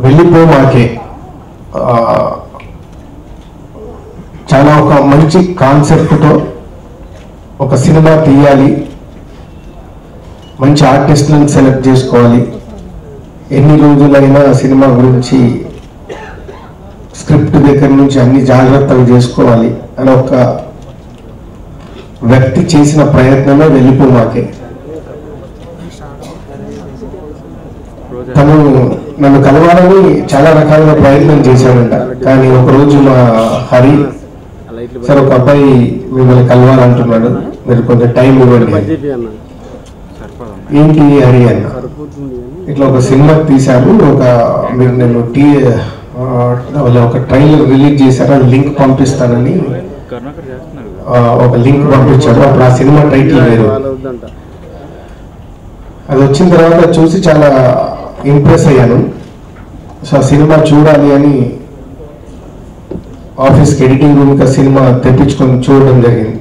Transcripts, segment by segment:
వెళ్ళిపోమాకే చాలా ఒక మంచి కాన్సెప్ట్తో ఒక సినిమా తీయాలి, మంచి ఆర్టిస్టులను సెలెక్ట్ చేసుకోవాలి, ఎన్ని రోజులైనా సినిమా గురించి స్క్రిప్ట్ దగ్గర నుంచి అన్ని జాగ్రత్తలు చేసుకోవాలి అని ఒక వ్యక్తి చేసిన ప్రయత్నమే వెళ్ళిపోమాకే. తను నన్ను కలవాలని చాలా రకాలుగా ప్రయత్నం చేశాడంట. కానీ ఒకరోజు మా హరి సార్ ఒక అబ్బాయి మిమ్మల్ని కలవాలంటున్నాడు, మీరు కొంచెం టైం ఇవ్వండి. ఏంటి హరి అన్న, ఇట్లా ఒక సినిమా తీశారు, మీరు నేను ఒక ట్రైలర్ రిలీజ్ చేశారు, లింక్ పంపిస్తానని ఒక లింక్ పంపించాడు. అప్పుడు ఆ సినిమా టైటిల్ వేరు. అది వచ్చిన తర్వాత చూసి చాలా ఇంప్రెస్ అయ్యాను. సో ఆ సినిమా చూడాలి అని ఆఫీస్కి ఎడిటింగ్ రూమ్కి సినిమా తెప్పించుకొని చూడడం జరిగింది.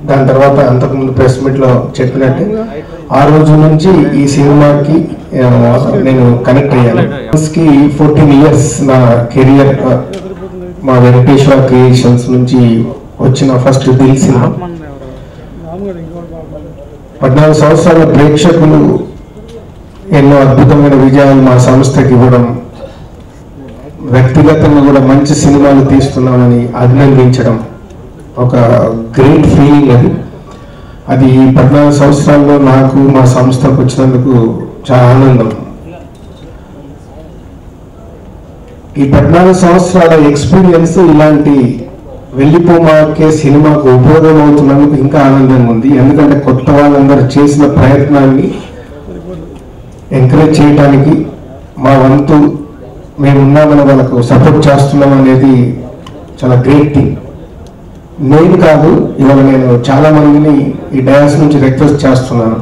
దాని తర్వాత అంతకుముందు ప్రెస్ మీట్లో చెప్పినట్టు ఆ రోజు నుంచి ఈ సినిమాకి నేను కనెక్ట్ అయ్యాను. 14 years నా కెరియర్ మా వెంకటేశ్వర క్రియేషన్స్ నుంచి వచ్చిన ఫస్ట్ దిల్ సినిమా. 14 సంవత్సరాల ప్రేక్షకులు ఎన్నో అద్భుతమైన విజయాలు మా సంస్థకి ఇవ్వడం, వ్యక్తిగతంగా కూడా మంచి సినిమాలు తీస్తున్నామని అభినందించడం ఒక గ్రేట్ ఫీలింగ్. అది 14 సంవత్సరాల్లో నాకు మా సంస్థకు వచ్చినందుకు చాలా ఆనందం. ఈ 14 సంవత్సరాల ఎక్స్పీరియన్స్ ఇలాంటి వెళ్ళిపోమాకే సినిమాకు ఉపయోగం అవుతున్నందుకు ఇంకా ఆనందంగా ఉంది. ఎందుకంటే కొత్త వాళ్ళందరూ చేసిన ప్రయత్నాన్ని ఎంకరేజ్ చేయడానికి మా వంతు మేమున్నామని వాళ్ళకు సపోర్ట్ చేస్తున్నాం అనేది చాలా గ్రేట్ థింగ్. నేను కాదు, ఇవాళ నేను చాలా మందిని ఈ డయాస్ నుంచి రిక్వెస్ట్ చేస్తున్నాను.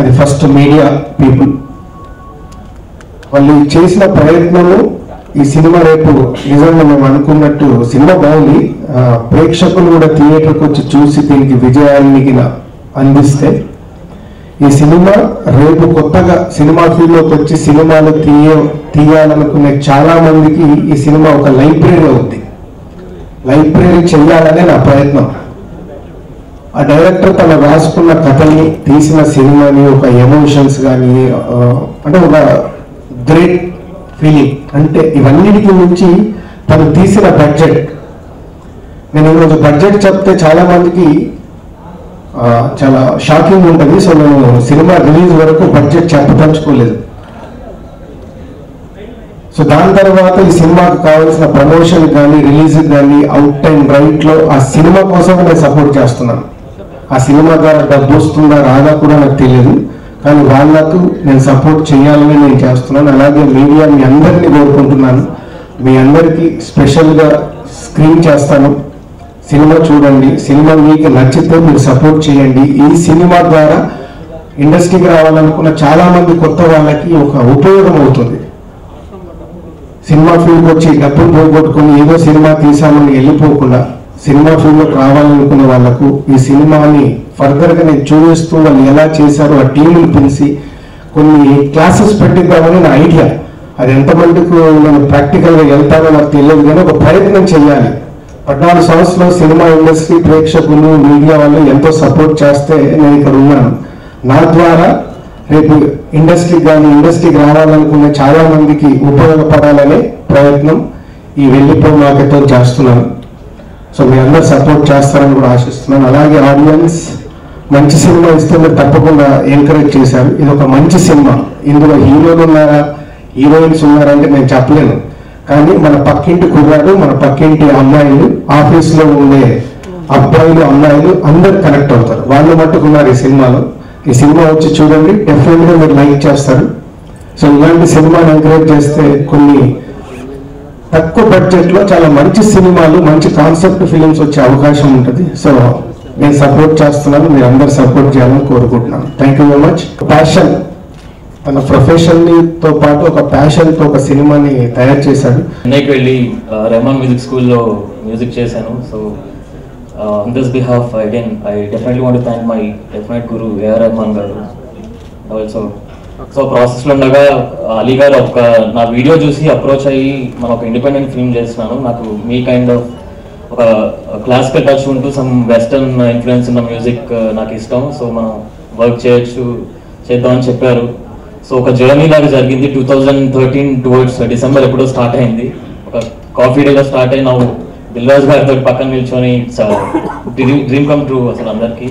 అది ఫస్ట్ మీడియా పీపుల్, వాళ్ళు చేసిన ప్రయత్నము ఈ సినిమా రేపు నిజంగా మేము అనుకున్నట్టు సినిమా బాగుంది, ప్రేక్షకులు కూడా థియేటర్కి వచ్చి చూసి దీనికి విజయాన్ని అందిస్తే ఈ సినిమా రేపు కొత్తగా సినిమా ఫీల్డ్లోకి వచ్చి సినిమాలు తీయాలనుకునే చాలా మందికి ఈ సినిమా ఒక లైబ్రరీ అవుతుంది. లైబ్రరీ చేయాలనే నా ప్రయత్నం. ఆ డైరెక్టర్ తను రాసుకున్న కథని, తీసిన సినిమాని, ఒక ఎమోషన్స్ కానీ అంటే ఒక గ్రేట్ ఫీలింగ్. అంటే ఇవన్నిటికి నుంచి తను తీసిన బడ్జెట్, నేను ఈరోజు బడ్జెట్ చెప్తే చాలా మందికి చాలా షాకింగ్ ఉంటుంది. సో నేను సినిమా రిలీజ్ వరకు బడ్జెట్ చెప్పదలుచుకోలేదు. సో దాని తర్వాత ఈ సినిమాకు కావాల్సిన ప్రమోషన్ కానీ, రిలీజ్ కానీ, అవుట్ అండ్ రైట్లో ఆ సినిమా కోసం నేను సపోర్ట్ చేస్తున్నాను. ఆ సినిమా ద్వారా డబ్బు వస్తుందా రాదా కూడా నాకు తెలియదు, కానీ వాళ్ళకు నేను సపోర్ట్ చేయాలని నేను చేస్తున్నాను. అలాగే మీడియా మీ అందరినీ కోరుకుంటున్నాను, మీ అందరికీ స్పెషల్గా స్క్రీన్ చేస్తాను, సినిమా చూడండి, సినిమా మీకు నచ్చితే మీరు సపోర్ట్ చేయండి. ఈ సినిమా ద్వారా ఇండస్ట్రీకి రావాలనుకున్న చాలా మంది కొత్త వాళ్ళకి ఒక ఉపయోగం అవుతుంది. సినిమా ఫీల్డ్కి వచ్చి డబ్బులు పోగొట్టుకుని ఏదో సినిమా తీసామని వెళ్ళిపోకుండా సినిమా ఫీల్డ్లోకి రావాలనుకున్న వాళ్ళకు ఈ సినిమాని ఫర్దర్గా నేను చూపిస్తూ వాళ్ళు ఎలా చేశారో ఆ టీంని పిలిచి కొన్ని క్లాసెస్ పెట్టిద్దామని నా ఐడియా. అది ఎంతమందికి నేను ప్రాక్టికల్గా వెళ్తానో నాకు తెలియదు, కానీ ఒక ప్రయత్నం చేయాలి. 14 సంవత్సరాలు సినిమా ఇండస్ట్రీ, ప్రేక్షకులు, మీడియా వాళ్ళు ఎంతో సపోర్ట్ చేస్తే నేను ఇక్కడ ఉన్నాను. నా ద్వారా రేపు ఇండస్ట్రీకి రావాలనుకున్న చాలా మందికి ఉపయోగపడాలనే ప్రయత్నం ఈ వెళ్ళిపోమాకేతో చేస్తున్నాను. సో మీ అందరు సపోర్ట్ చేస్తారని కూడా ఆశిస్తున్నాను. అలాగే ఆడియన్స్ మంచి సినిమా ఇస్తే మీరు తప్పకుండా ఎంకరేజ్ చేశారు. ఇది ఒక మంచి సినిమా. ఇందులో హీరోలు ఉన్నారా, హీరోయిన్స్ ఉన్నారంటే నేను చెప్పలేను, కానీ మన పక్కింటి కుర్రాడు, మన పక్కింటి అమ్మాయిలు, ఆఫీస్లో ఉండే అబ్బాయిలు, అమ్మాయిలు అందరు కనెక్ట్ అవుతారు. వాళ్ళు మట్టుకున్నారు ఈ సినిమాలో. ఈ సినిమా వచ్చి చూడండి, డెఫినెట్గా మీరు లైక్ చేస్తారు. సో ఇలాంటి సినిమాని ఎంకరేజ్ చేస్తే కొన్ని తక్కువ బడ్జెట్లో చాలా మంచి సినిమాలు, మంచి కాన్సెప్ట్ ఫిలిమ్స్ వచ్చే అవకాశం ఉంటుంది. సో నేను సపోర్ట్ చేస్తున్నాను, మీరు అందరు సపోర్ట్ చేయాలని కోరుకుంటున్నాను. Thank you very much. Passion, తన ప్రొఫెషన్తో పాటు ఒక ప్యాషన్తో ఒక సినిమాని తయారు చేశాడు. చెన్నైకి వెళ్ళి రెహమాన్ మ్యూజిక్ స్కూల్లో మ్యూజిక్ చేశాను. So on this behalf again I definitely want to thank my definite guru AR Rahman garu. Also so ప్రాసెస్లో ఉండగా అలీ గారు ఒక నా వీడియో చూసి అప్రోచ్ అయ్యి మనం ఒక ఇండిపెండెంట్ ఫిల్మ్ చేస్తున్నాను, నాకు మీ కైండ్ ఆఫ్ ఒక క్లాసికల్ టచ్ ఉంటూ సమ్ వెస్టర్న్ ఇన్ఫ్లుయెన్స్ ఉన్న మ్యూజిక్ నాకు ఇష్టం, సో మనం వర్క్ చేద్దామని చెప్పారు. సో ఒక జర్నీ లాగా జరిగింది. 2013 టువర్డ్స్ డిసెంబర్ ఎప్పుడో స్టార్ట్ అయింది. ఒక కాఫీ డేలో స్టార్ట్ అయి ನಾವು దిల్ రాజు గారితో పక్కన నిల్చొని డ్రీమ్ కమ్ ట్రూ అసలు అందరికీ.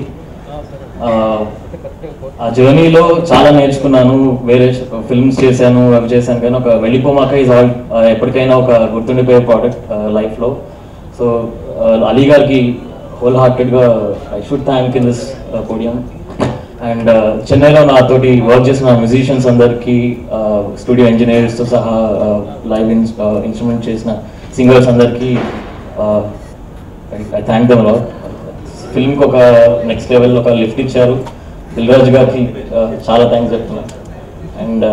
ఆ జర్నీలో చాలా నేర్చుకున్నాను, వేరే ఫిల్మ్స్ చేశాను, అవి చేశాను, కానీ ఒక వెళ్ళిపోమాక ఈజ్ ఆల్ ఎప్పటికైనా ఒక గుర్తుండిపోయే ప్రోడక్ట్ లైఫ్లో. సో అలీ గారికి హోల్ హార్టెడ్గా I should thank in this podium. And చెన్నైలో నాతోటి వర్క్ చేసిన మ్యూజిషియన్స్ అందరికీ, స్టూడియో ఇంజనీర్స్తో సహా లైవ్ ఇన్స్ట్రుమెంట్ చేసిన సింగర్స్ అందరికీ ఐ థ్యాంక్ దెమ్ లాట్. ఫిల్మ్కి ఒక నెక్స్ట్ లెవెల్ ఒక లిఫ్ట్ ఇచ్చారు. దిల్ రాజు గారికి చాలా థ్యాంక్స్ చెప్తున్నాను. అండ్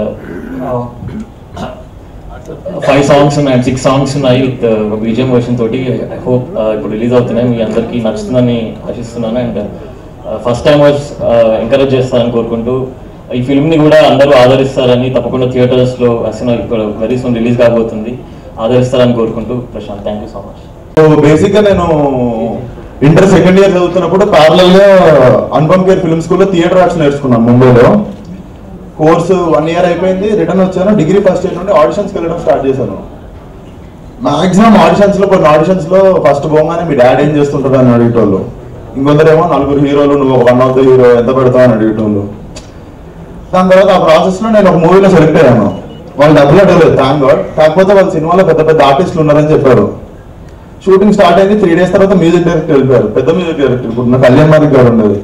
5 సాంగ్స్ ఉన్నాయి, 6 సాంగ్స్ ఉన్నాయి విత్ బీజిఎం వర్షన్ తోటి. ఐ హోప్ ఇప్పుడు రిలీజ్ అవుతున్నాయి, మీ అందరికీ నచ్చుతుందని ఆశిస్తున్నాను. And first timers encourage చేస్తారని కోరుకుంటూ ఈ ఫిల్మ్ని కూడా అందరూ ఆదరిస్తారని, తప్పకుండా థియేటర్స్లో సినిమా ఇప్పుడు వెరీ సూన్ రిలీజ్ కాబోతుంది, ఆదరిస్తారని కోరుకుంటూ Prashanth thank you so much. So బేసిక్గా నేను ఇంటర్ సెకండ్ ఇయర్ చదువుతున్నప్పుడు ప్యారలల్గా అనుపమ్ కేర్ ఫిల్మ్ స్కూల్లో థియేటర్ ఆర్ట్స్ నేర్చుకున్నాను ముంబైలో. కోర్సు 1 ఇయర్ అయిపోయింది, రిటర్న్ వచ్చాను. డిగ్రీ ఫస్ట్ ఇయర్ నుండి ఆడిషన్స్కి వెళ్ళడం స్టార్ట్ చేశాను. మాక్సిమం ఆడిషన్స్లో కొన్ని ఆడిషన్స్లో ఫస్ట్ పోగానే మీ డాడీ ఏం చేస్తుంటారు అని అడిగేటోళ్ళు, ఇంకొందరేమో 4 హీరోలు, నువ్వు ఒక 1 ఆఫ్ ద హీరో ఎంత పెడతావు అని అడిగేటోళ్ళు. దాని తర్వాత ఆ ప్రాసెస్లో నేను ఒక మూవీలో సెలెక్ట్ అయ్యాను. వాళ్ళు డబ్బులు అడగలేదు, థ్యాంక్ గాడ్. కాకపోతే వాళ్ళ సినిమాలో పెద్ద పెద్ద ఆర్టిస్టులు ఉన్నారని చెప్పారు. షూటింగ్ స్టార్ట్ అయింది, 3 days తర్వాత మ్యూజిక్ డైరెక్టర్ వెళ్ళిపోయారు. పెద్ద మ్యూజిక్ డైరెక్టర్ ఇప్పుడు నా కళ్యాణ్ మార్క్ గారు ఉండేది,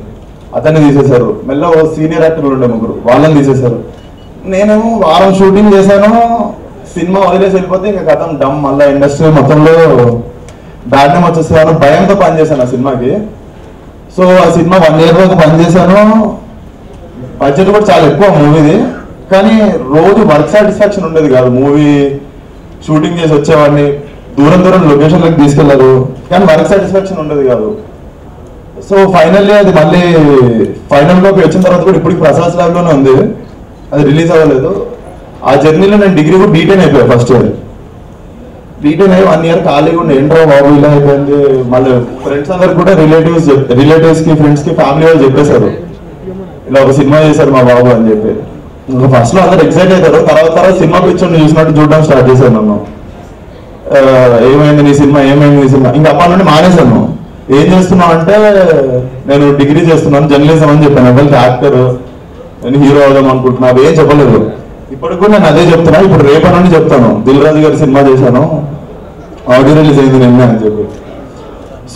అతన్ని తీసేశారు. మెల్ల సీనియర్ యాక్టర్లు ఉండే 3, వాళ్ళని తీసేశారు. నేనేమో వారం షూటింగ్ చేశాను, సినిమా వదిలేసి వెళ్ళిపోతే ఇంకా కథం డమ్. మళ్ళీ ఇండస్ట్రీ మొత్తంలో బ్యాడ్ నేమ్ వచ్చేసాను. భయంతో పనిచేశాను ఆ సినిమాకి. సో ఆ సినిమా 1 year వరకు పనిచేశాను. బడ్జెట్ కూడా చాలా ఎక్కువ మూవీది, కానీ రోజు వర్క్ సాటిస్ఫాక్షన్ ఉండేది కాదు. మూవీ షూటింగ్ చేసి వచ్చేవాడిని, దూరం దూరం లొకేషన్లకు తీసుకెళ్లారు, కానీ వర్క్ సాటిస్ఫాక్షన్ ఉండేది కాదు. సో ఫైనల్లీ అది మళ్ళీ ఫైనల్లోకి వచ్చిన తర్వాత కూడా ఇప్పటికి ప్రసాద్ ల్యాబ్లోనే ఉంది, అది రిలీజ్ అవ్వలేదు. ఆ జర్నీలో నేను డిగ్రీ కూడా డీటెయిన్ అయిపోయాను. ఫస్ట్ ఇయర్ డీటెయిన్ అయ్యి 1 year ఖాళీగా ఉండే, ఏంట్రో బాబు ఇలా అయిపోయింది. మళ్ళీ ఫ్రెండ్స్ అందరు కూడా రిలేటివ్స్కి ఫ్రెండ్స్కి ఫ్యామిలీ వాళ్ళు చెప్పేశారు, ఇలా ఒక సినిమా చేశారు మా బాబు అని చెప్పి. ఇంకా ఫస్ట్లో అందరు ఎక్సైట్ అవుతారు, తర్వాత సినిమా పిక్చర్ చూసినట్టు చూడడం స్టార్ట్ చేశాను. నన్ను ఏమైంది నీ సినిమా, ఏమైంది నీ సినిమా, ఇంకా అప్పటి నుండి మానేశాను. ఏం చేస్తున్నావు అంటే నేను డిగ్రీ చేస్తున్నాను, జర్నలిజం అని చెప్పాను. ఎవరికి యాక్టర్, నేను హీరో అవుదాం అనుకుంటున్నా, ఏం చెప్పలేదు. ఇప్పటికి కూడా నేను అదే చెప్తున్నా. ఇప్పుడు రేపటి నుండి చెప్తాను, దిల్ రాజు గారి సినిమా చేశాను, ఆడియో రిలీజ్ అయింది నిన్న అని చెప్పి.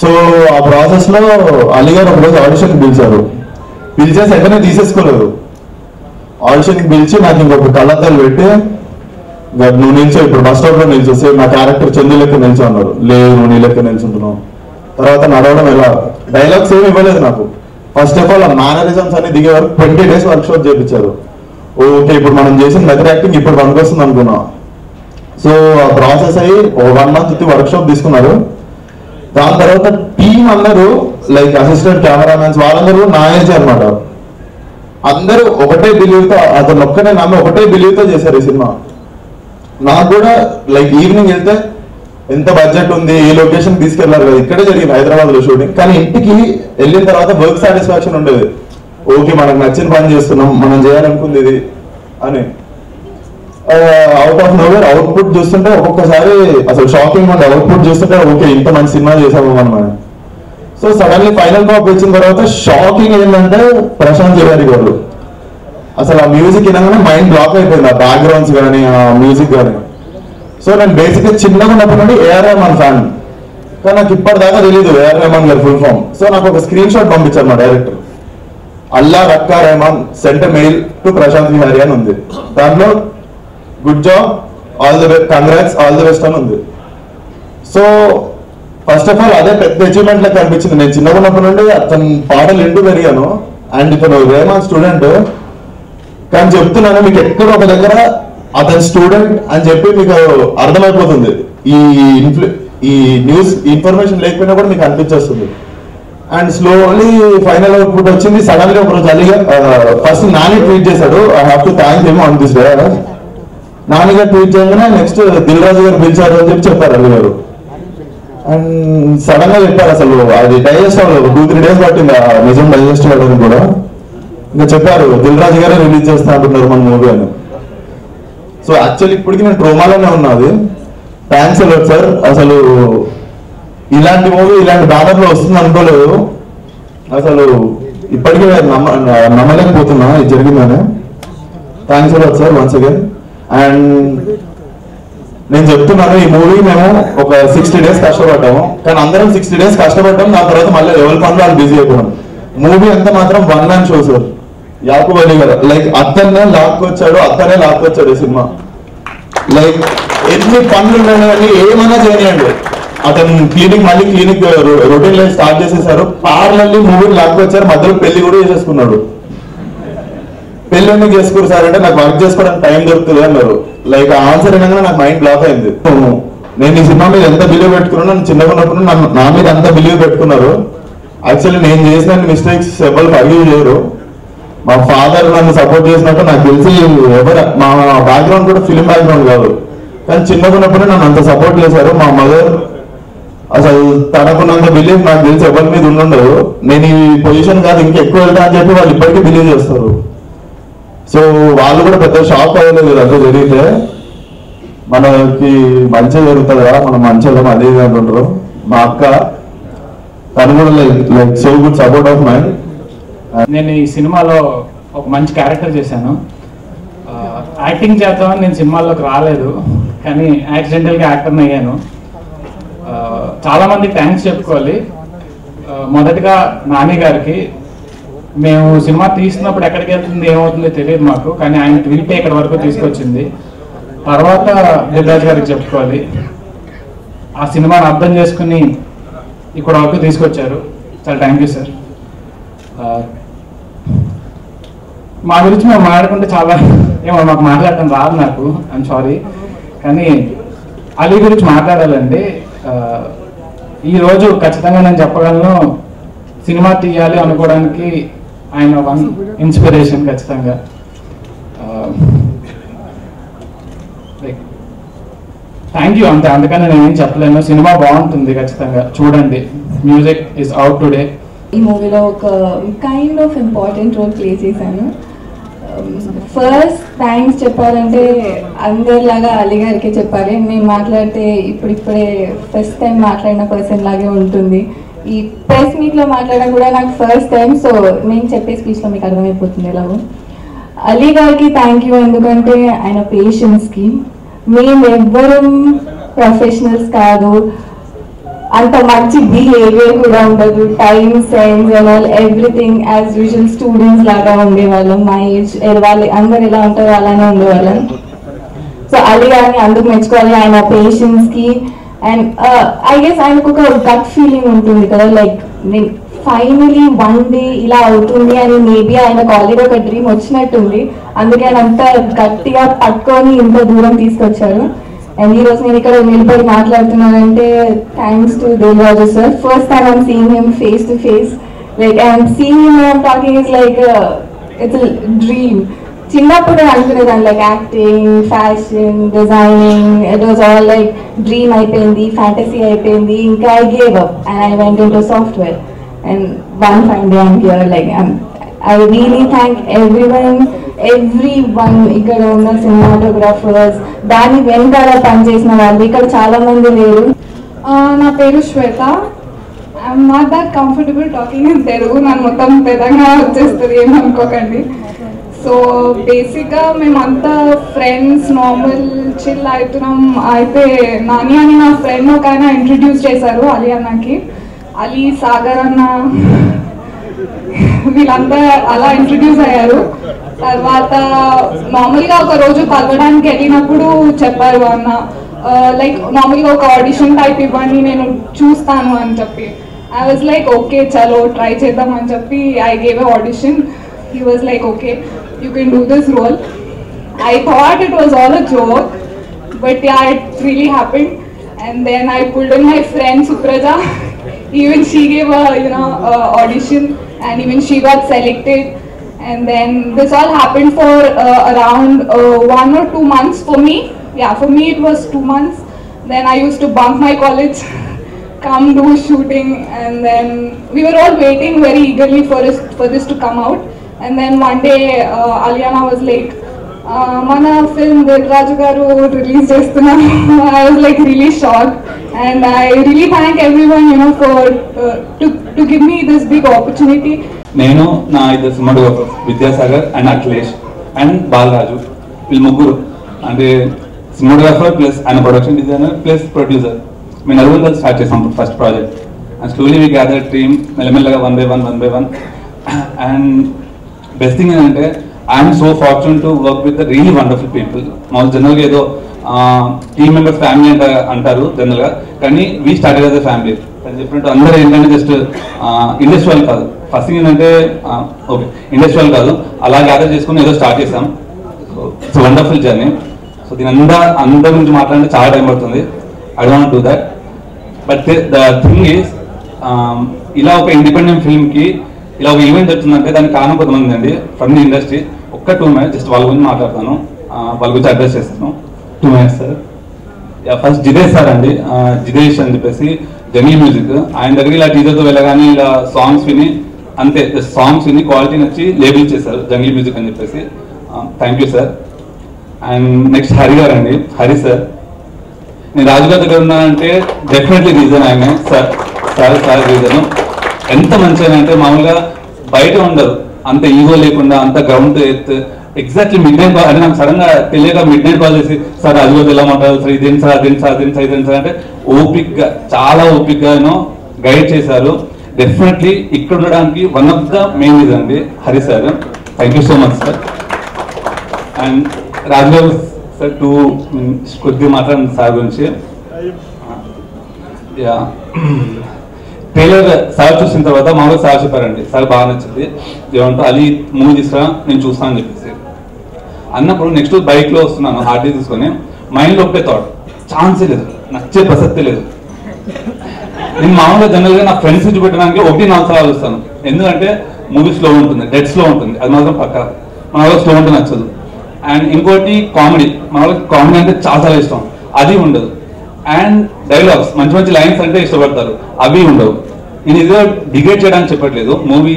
సో ఆ ప్రాసెస్లో అలీ గారు ఒకరోజు ఆడిషన్కి పిలిచారు. పిలిచేసి వెంటనే తీసేసుకోలేదు. ఆడిషన్కి పిలిచి నాకు ఇంకొక కళ్ళద్దాలు పెట్టి, నువ్వు నిల్చో, ఇప్పుడు బస్ స్టాప్లో నిల్చో, సేమ్ నా క్యారెక్టర్ చందు లెక్క నిల్చో అన్నారు. లేదు నువ్వు నీ లెక్క నిల్చుంటున్నావు. తర్వాత నడవడం ఎలా, డైలాగ్స్ ఏమి ఇవ్వలేదు నాకు. ఫస్ట్ ఆఫ్ ఆల్ ఆ మేనరిజమ్స్ అన్ని దిగే వరకు 20 days వర్క్షాప్ చేయించారు. ఓకే ఇప్పుడు మనం చేసిన మెథడ్ యాక్టింగ్ ఇప్పుడు పనికొస్తుంది అనుకున్నాం. సో ఆ ప్రాసెస్ అయ్యి 1 month వర్క్షాప్ తీసుకున్నారు. దాని తర్వాత టీం అందరూ లైక్ అసిస్టెంట్ కెమెరామెన్స్ వాళ్ళందరూ నా ఏజ్ అనమాట. అందరూ ఒకటే బిలీవ్తో, అతను ఒక్కనే నమ్మి ఒకటే బిలీవ్తో చేశారు ఈ సినిమా. నాకు కూడా లైక్ ఈవినింగ్ వెళ్తే ఎంత బడ్జెట్ ఉంది, ఏ లొకేషన్ తీసుకెళ్లారు కదా, ఇక్కడే జరిగింది హైదరాబాద్లో షూటింగ్. కానీ ఇంటికి వెళ్ళిన తర్వాత వర్క్ సాటిస్ఫాక్షన్ ఉండేది. ఓకే మనకు నచ్చిన పని చేస్తున్నాం, మనం చేయాలనుకుంది ఇది అని. అవుట్ ఆఫ్ నోవేర్ అవుట్పుట్ చూస్తుంటే ఒక్కొక్కసారి అసలు షాకింగ్ ఉండే. అవుట్పుట్ చూస్తుంటే ఓకే ఇంత మంచి సినిమా చేసాము మనం. సో సడన్లీ ఫైనల్ టాప్ వచ్చిన తర్వాత షాకింగ్ ఏంటంటే ప్రశాంత్ జవారి గారు అసలు ఆ మ్యూజిక్ వినగానే మైండ్ బ్లాక్ అయిపోయింది, ఆ బ్యాక్గ్రౌండ్స్ కానీ ఆ మ్యూజిక్ కానీ. సో నేను బేసిక్గా చిన్నగా ఉన్నప్పటి నుండి ఏఆర్ రెహమాన్ ఫ్యాన్, కానీ నాకు ఇప్పటిదాకా తెలియదు ఏఆర్ రెహమాన్ గారి ఫుల్ ఫామ్. సో నాకు ఒక స్క్రీన్ షాట్ పంపించారు మా director, Allah Rakha Rahman sent mail to Prashanth Vihari అని ఉంది. దాంట్లో good job, all the congrats, all the best అని ఉంది. సో ఫస్ట్ ఆఫ్ ఆల్ అదే పెద్ద అచీవ్మెంట్ లెక్క అనిపించింది. నేను చిన్నగా ఉన్నప్పటి నుండి అతను పాటలు వింటూ పెరిగాను. అండ్ ఇతను రెహమాన్ స్టూడెంట్, కానీ చెప్తున్నాను మీకు ఎక్కడ ఒక దగ్గర అతని స్టూడెంట్ అని చెప్పి మీకు అర్థమైపోతుంది. ఈ న్యూస్ ఇన్ఫర్మేషన్ లేకపోయినా కూడా మీకు అనిపించేస్తుంది. అండ్ స్లోలీ ఫైనల్ అవుట్పుట్ వచ్చింది. సడన్లీ ఒక రోజు అలిగా ఫస్ట్ నాని ట్వీట్ చేశాడు, I have to thank him on this day. నానిగా ట్వీట్ చేయగానే నెక్స్ట్ దిల్ రాజు గారు పిలిచారు అని చెప్పి చెప్పారు అల్లు గారు. అండ్ సడన్ గా చెప్పారు, అసలు అది డైజెస్ట్ అవ్వలేదు, 2-3 days పట్టింది ఆ నిజం డైజెస్ట్ అవ్వడానికి కూడా. ఇంకా చెప్పారు దిల్ రాజు గారే రిలీజ్ చేస్తా అంటున్నారు మన మూవీ అని. సో యాక్చువల్లీ ఇప్పటికి నేను ట్రోమాలోనే ఉన్నది. Thanks a lot sir. అసలు ఇలాంటి మూవీ ఇలాంటి బ్యానర్ లో వస్తుంది అనుకోలేదు. అసలు ఇప్పటికీ నమ్మలేకపోతున్నా ఇది జరిగిందని. Thanks a lot sir once again. And నేను చెప్తున్నాను, ఈ మూవీ మేము ఒక 60 days కష్టపడ్డాము, కానీ అందరం 60 days కష్టపడ్డాం. దాని తర్వాత మళ్ళీ ఎవరి పనులు వాళ్ళు బిజీ అయిపోయాం. మూవీ అంతా మాత్రం one man show sir. Yakub Ali గారు లైక్ అతనే లాక్కొచ్చాడు ఈ సినిమా. లైక్ ఎన్ని పనులు ఉన్నాయని ఏమైనా చేయనియండి, అతను మళ్ళీ క్లినిక్ రొటీన్ లైఫ్ స్టార్ట్ చేసేసారు. పార్లర్లీ మూవీని లాక్కొచ్చారు, మధ్యలో పెళ్లి కూడా చేసేసుకున్నాడు. పెళ్లి ఎందుకు చేసుకోరు సార్ అంటే నాకు వర్క్ చేసుకోవడానికి టైం దొరుకుతుంది అన్నారు. లైక్ ఆన్సర్ అనగానే నాకు మైండ్ బ్లాక్ అయింది. నేను ఈ సినిమా మీద ఎంత బిలీవ్ పెట్టుకున్నాను, నన్ను చిన్నగా ఉన్నప్పుడు నా మీద అంత బిలీవ్ పెట్టుకున్నారు. యాక్చువల్లీ నేను చేసిన మిస్టేక్స్ ఎవరు ఫర్గివ్ చేయరు. మా ఫాదర్ నన్ను సపోర్ట్ చేసినట్టు నాకు తెలిసి ఎవరు, మా బ్యాక్గ్రౌండ్ కూడా ఫిలిం బ్యాక్గ్రౌండ్ కాదు, కానీ చిన్నగా ఉన్నప్పుడు నన్ను అంత సపోర్ట్ చేశారు. మా మదర్ అసలు తనకున్నంత బిలీవ్ నాకు తెలిసి ఎవరి మీద ఉండదు. నేను ఈ పొజిషన్ కాదు ఇంకా ఎక్కువ వెళ్తా అని చెప్పి వాళ్ళు ఇప్పటికీ బిలీవ్ చేస్తారు. సో వాళ్ళు కూడా పెద్ద షాక్ అవ్వలేదు అదే జరిగితే. మనకి మంచిగా జరుగుతుందా, మనం మంచిగా అదే అంటుంటారు. మా అక్క తను కూడా like so good support of mind. నేను ఈ సినిమాలో ఒక మంచి క్యారెక్టర్ చేశాను. యాక్టింగ్ చేద్దామని నేను సినిమాల్లోకి రాలేదు, కానీ యాక్సిడెంటల్గా యాక్టర్ని అయ్యాను. చాలామందికి థ్యాంక్స్ చెప్పుకోవాలి. మొదటిగా నాని గారికి, మేము సినిమా తీసినప్పుడు ఎక్కడికి వెళ్తుంది ఏమవుతుందో తెలియదు మాకు, కానీ ఆయన ట్వీటే ఇక్కడ వరకు తీసుకొచ్చింది. తర్వాత దిల్ రాజు గారికి చెప్పుకోవాలి, ఆ సినిమాని అర్థం చేసుకుని ఇక్కడ వరకు తీసుకొచ్చారు. చాలా థ్యాంక్ యూ సార్. మా గురించి మేము మాట్లాడుకుంటే చాలా ఏమో మాకు మాట్లాడటం రాదు, నాకు ఐఎమ్ సారీ. కానీ అలీ గురించి మాట్లాడాలండి. ఈరోజు ఖచ్చితంగా నేను చెప్పగలను, సినిమా తీయాలి అనుకోవడానికి ఆయన వన్ ఇన్స్పిరేషన్ ఖచ్చితంగా. థ్యాంక్ యూ అంతే, అందుకని నేనేం చెప్పలేను. సినిమా బాగుంటుంది, ఖచ్చితంగా చూడండి. Music is out today. ఈ మూవీలో ఒక kind of important role play చేశాను. ఫస్ట్ థ్యాంక్స్ చెప్పాలంటే అందరిలాగా అలీ గారికి చెప్పాలి. నేను మాట్లాడితే ఇప్పుడిప్పుడే ఫస్ట్ టైం మాట్లాడిన పర్సన్ లాగే ఉంటుంది. ఈ ప్రెస్ మీట్లో మాట్లాడడం కూడా నాకు ఫస్ట్ టైం. సో నేను చెప్పే స్పీచ్లో మీకు అర్థమైపోతుంది ఎలాగో. అలీ గారికి థ్యాంక్ యూ, ఎందుకంటే ఆయన పేషెన్స్కి. మేము ఎవ్వరం ప్రొఫెషనల్స్ కాదు, అంత మంచి బిహేవియర్ కూడా ఉండదు, time sense and all everything as usual students లాగా ఉండేవాళ్ళం. మా ఏజ్ వాళ్ళు అందరు ఎలా ఉంటారో అలానే ఉండేవాళ్ళం. సో అలీ గారిని అందుకు మెచ్చుకోవాలి, ఆయన పేషెన్స్కి. అండ్ ఐ గెస్ ఆయనకు ఒక గట్ ఫీలింగ్ ఉంటుంది కదా, లైక్ నేను ఫైనలీ వన్ డే ఇలా అవుతుంది అని. మేబీ ఆయనకు ఆల్రెడీ ఒక డ్రీమ్ వచ్చినట్టుంది, అందుకే ఆయన అంతా గట్టిగా పట్టుకొని ఇంత దూరం తీసుకొచ్చారు. అండ్ ఈరోజు నేను ఇక్కడ నిలబడి మాట్లాడుతున్నానంటే thanks to Dil Raju sir. First time I'm seeing him face to face, like I'm seeing him, I'm talking is like it's dream. చిన్నప్పుడు అనుకునేదాన్ని like acting, fashion, designing, it was all like dream అయిపోయింది, fantasy అయిపోయింది. ఇంకా I gave up and I went in to software. And one fine day I'm here, like I really thank everyone ఇక్కడ ఉన్న cinematographers, దాని వెనకాల పనిచేసిన వాళ్ళు. ఇక్కడ చాలా మంది లేరు. నా పేరు Shweta. I'm not that comfortable talking in Telugu, నాకు మొత్తం పెద్దగా వచ్చేస్తుంది, ఏమనుకోకండి. సో బేసిక్గా మేమంతా ఫ్రెండ్స్, నార్మల్ చిల్ అవుతున్నాం. అయితే నాని అని నా ఫ్రెండ్ ఒక ఆయన ఇంట్రడ్యూస్ చేశారు అలీ అన్నకి. అలీ, సాగర్ అన్న, వీళ్ళంతా అలా ఇంట్రడ్యూస్ అయ్యారు. తర్వాత నార్మల్గా ఒక రోజు కలవడానికి వెళ్ళినప్పుడు చెప్పారు అన్న, లైక్ నార్మల్గా ఒక ఆడిషన్ టైప్ ఇవ్వండి నేను చూస్తాను అని చెప్పి. I was like, okay, chalo, try chedam అని చెప్పి I gave a audition. He was like, okay, you can do this role. I thought it was all a joke, but yeah, it really happened. And then I pulled in my friend Supraja. Even she gave a audition, and even she got selected. And then this all happened for around 1 or 2 months for me. Yeah, for me it was 2 months. Then I used to bunk my college, come do shooting, and then we were all waiting very eagerly for this to come out. And then one day Aliana was like, mana film Raju garu release chestunnam. I was like really shocked, and I really thank everyone for to give me this big opportunity. నేను నా ఇద్దరు cinematographer Vidyasagar and Akhilesh and Balaraju వీళ్ళు ముగ్గురు అంటే cinematographer plus ఆయన production designer plus producer మేము నలుగురు కలిసి స్టార్ట్ చేసాం first project. And slowly we gather team మెల్లమెల్లగా one by one. And best thing ఏంటంటే I'm so fortunate to work with really wonderful people. మాకు జనరల్గా ఏదో టీమ్ మెంబర్స్ ఫ్యామిలీ అంటారు జనరల్గా, కానీ we started as a family. చెప్పినట్టు అందరూ ఏంటంటే జస్ట్ ఇండస్ట్రియల్ కాదు, ఫస్ట్ థింగ్ ఏంటంటే ఓకే ఇండస్ట్రియల్ కాదు, అలా గ్యాదర్ చేసుకుని ఏదో స్టార్ట్ చేసాం. So it's wonderful journey. So దీని అందరి గురించి మాట్లాడితే చాలా టైం పడుతుంది. I don't do that. But the thing is ఇలా ఒక ఇండిపెండెంట్ ఫిల్మ్కి ఇలా ఒక ఈవెంట్ వచ్చిందంటే దానికి కారణం కొంతమంది అండి ఫ్రమ్ ది ఇండస్ట్రీ. ఒక్క 2 minutes జస్ట్ వాళ్ళ గురించి మాట్లాడతాను, వాళ్ళ గురించి అడ్రస్ చేస్తాను. 2 minutes సార్. ఫస్ట్ జిదేష్ సార్ అండి, జిదేష్ అని చెప్పేసి జంగ్లీ మ్యూజిక్. ఆయన దగ్గర ఇలా టీజర్తో వెళ్ళగానే ఇలా సాంగ్స్ విని అంతే సాంగ్స్ విని క్వాలిటీ నచ్చి లేబుల్ చేశారు జంగ్లీ మ్యూజిక్ అని చెప్పేసి. Thank you sir. And next Hari గారు అండి, హరి సార్. నేను రాజుగారి దగ్గర ఉన్నానంటే డెఫినెట్లీ రీజన్ ఆయనే సార్ రీజను. ఎంత మంచి అంటే మామూలుగా బయట ఉండరు, అంత ఈగో లేకుండా అంత గ్రౌండ్ ఎత్ ఎగ్జాక్ట్లీ మిడ్ నైట్ కాల్ అంటే నాకు సడన్ గా తెలియక మిడ్ నైట్ కాల్ చేసి సార్ రాజుగారు ఎలా మాట్లాడారు సార్ ఇదేం సార్ అదేం సార్ అంటే ఓపిక్గా చాలా ఓపిక్గాను గైడ్ చేశారు. డెఫినెట్లీ ఇక్కడ ఉండడానికి one of the main reason అండి Hari sir. Thank you so much sir. And రాజుగారు సార్ కొద్దిగా మాట్లాడండి సార్ గురించి. ట్రైలర్ సార్ చూసిన తర్వాత మామూలుగా సార్ చెప్పారండి, సార్ బాగా నచ్చింది ఏమంటూ అలీ మూవీ తీసుకురా నేను చూస్తాను అని చెప్పేసి అన్నప్పుడు నెక్స్ట్ బైక్లో వస్తున్నాను ఆర్టీ తీసుకొని మైండ్లో ఒకటే థాట్ ఛాన్సే లేదు, నచ్చే ప్రసక్తే లేదు. నేను మామూలుగా జనరల్గా నా ఫ్రెండ్స్ చూపెట్టడానికి 1-4 సార్లు వస్తాను. ఎందుకంటే మూవీ స్లో ఉంటుంది, డెడ్ స్లో ఉంటుంది, అది మాత్రం పక్క మన స్లో ఉంటే నచ్చదు. అండ్ ఇంకోటి కామెడీ, మామూలుగా కామెడీ అంటే చాలా ఇష్టం, అది ఉండదు. అండ్ డైలాగ్స్ మంచి మంచి లైన్స్ అంటే ఇష్టపడతారు, అవి ఉండవు. నేను ఇదో డిగ్రేడ్ చేయడానికి చెప్పట్లేదు, మూవీ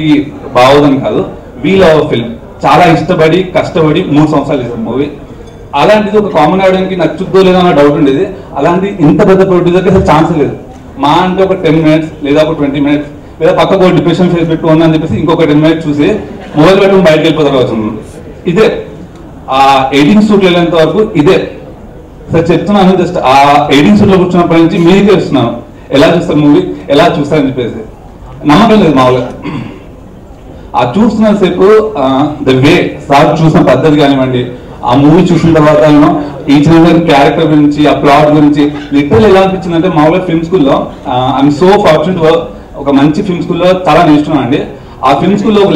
బాగోదని కాదు. వీ లవ్ ఫిల్మ్ చాలా ఇష్టపడి కష్టపడి 3 సంవత్సరాలు చేసాం మూవీ. అలాంటిది ఒక కామన్ ఆడియన్స్కి నచ్చుద్దో లేదో అన్న డౌట్ ఉండేది. అలాంటి ఇంత పెద్ద ప్రొడ్యూసర్కి అసలు ఛాన్స్ లేదు. మా అంటే ఒక 10 minutes లేదా ఒక 20 minutes లేదా పక్కకు డిప్రెషన్ ఫేస్ పెట్టు అని చెప్పేసి ఇంకొక 10 minutes చూసి మొబైల్ పెట్టుకుని బయటకు వెళ్ళిపోతారు వచ్చింది. ఇదే ఆ ఎడిటింగ్ షూట్ వెళ్ళేంత వరకు ఇదే సార్ చెప్తున్నాను. జస్ట్ ఆ ఎడిటింగ్ షూట్లో కూర్చున్నప్పటి నుంచి మీకే వస్తున్నాను ఎలా చూస్తారు మూవీ ఎలా చూస్తారని చెప్పేసి నమ్మకం లేదు మామూలుగా. ఆ చూస్తున్న సేపు ద వే సార్ చూసిన పద్ధతి కానివ్వండి, ఆ మూవీ చూసిన తర్వాత ఈచ్ అండ్ క్యారెక్టర్ గురించి ఆ ప్లాట్ గురించి లిటరల్ ఎలా అనిపించింది అంటే మామూలుగా ఫిల్మ్ స్కూల్లో ఐఎమ్ సో ఫార్చునేట్ ఒక మంచి ఫిల్మ్ స్కూల్లో చాలా నేర్చుకున్నాను అండి. ఆ ఫిల్మ్ స్కూల్లో ఒక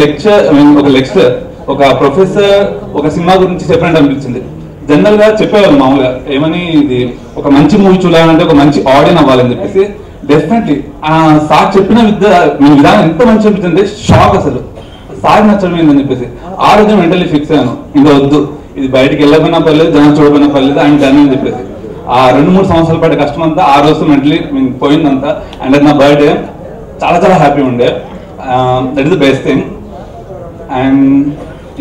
లెక్చరర్ ఒక ప్రొఫెసర్ ఒక సినిమా గురించి చెప్పినట్టు అనిపించింది. జనరల్ గా చెప్పేవాళ్ళు మామూలుగా ఏమని ఇది ఒక మంచి మూవీ చూడాలంటే ఒక మంచి ఆడియన్ అవ్వాలని చెప్పేసి. డెఫినెట్లీ సార్ చెప్పిన విధానం ఎంత మంచి అనిపించింది, షాక్ అసలు సార్ నచ్చడం ఏంటని చెప్పేసి. ఆ రోజు మెంటల్లీ ఫిక్స్ అయ్యాను, ఇంకా వద్దు ఇది బయటకి వెళ్ళకపోయినా పర్లేదు జనం చూడకపోయినా పర్లేదు ఆయన డన్ అని చెప్పేసి. ఆ 2-3 సంవత్సరాలు పడే కష్టం అంతా ఆ రోజు మెంటలీ పోయిందంతా. అండ్ అది నా బర్త్డే, చాలా చాలా హ్యాపీ ఉండే. That is the best thing. And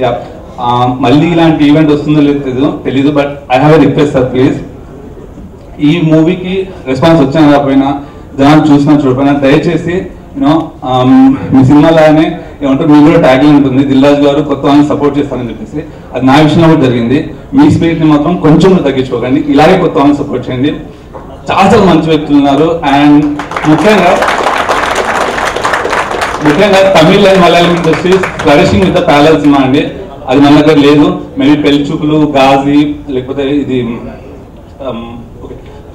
yeah మళ్ళీ ఇలాంటి ఈవెంట్ వస్తుందో లేదో తెలీదు, but I have a request sir please. ఈ మూవీకి రెస్పాన్స్ వచ్చినా రాకపోయినా జనాలు చూసినా చూడకపోయినా దయచేసి మీ సినిమాలానే ఏమంటారు మీ కూడా ట్యాగ్లైన్ ఉంటుంది దిల్రాజు గారు కొత్త వాళ్ళని సపోర్ట్ చేస్తారని చెప్పేసి. అది నా విషయంలో కూడా జరిగింది. మీ స్పిరిట్ని మాత్రం కొంచెం తగ్గించుకోకండి, ఇలాగే కొత్త వాళ్ళని సపోర్ట్ చేయండి. చాలా చాలా మంచి వ్యక్తులు ఉన్నారు. అండ్ ముఖ్యంగా Tamil and Malayalam industries flourishing with the parallel cinema అండి. అది మన దగ్గర లేదు. మేబీ పెళ్లి చూపులు, గాజీ, లేకపోతే ఇది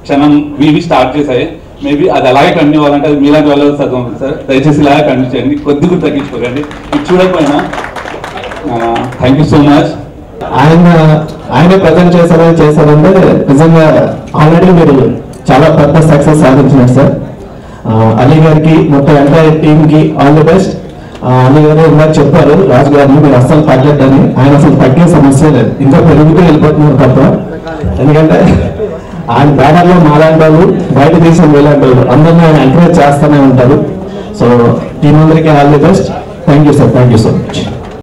క్షణం ఇవి స్టార్ట్ చేశాయి. మేబీ అది అలాగే కంటిన్యూ అవ్వాలంటే అది మీలాంటి వాళ్ళు సగం ఉంది సార్. దయచేసి ఇలాగే కంటిన్యూ చేయండి, కొద్దిగా తగ్గించుకోకండి. ఇది చూడకపోయినా థ్యాంక్ యూ సో మచ్. ఆయన ప్రజెంట్ చేశారంటే నిజంగా ఆల్రెడీ మీరు చాలా పెద్ద సక్సెస్ సాధించినారు సార్. అలీ గారికి మొత్తం ఎంటైర్ టీమ్ కి ఆల్ ది బెస్ట్. అలీ గారు ఇందాక చెప్పారు రాజు గారిని మీరు అస్సలు తగ్గద్దని, ఆయన అసలు తగ్గే సమస్య లేదు, ఇంకా పెరుగుతూ వెళ్ళిపోతున్నారు తప్ప. ఎందుకంటే ఆయన బ్యానర్లో మాలాంటి వాళ్ళు, బయట దేశం వెళ్ళాంటి వాళ్ళు అందరినీ ఆయన ఎంకరేజ్ చేస్తూనే ఉంటారు. సో టీం అందరికీ all the best. Thank you sir, thank you so much.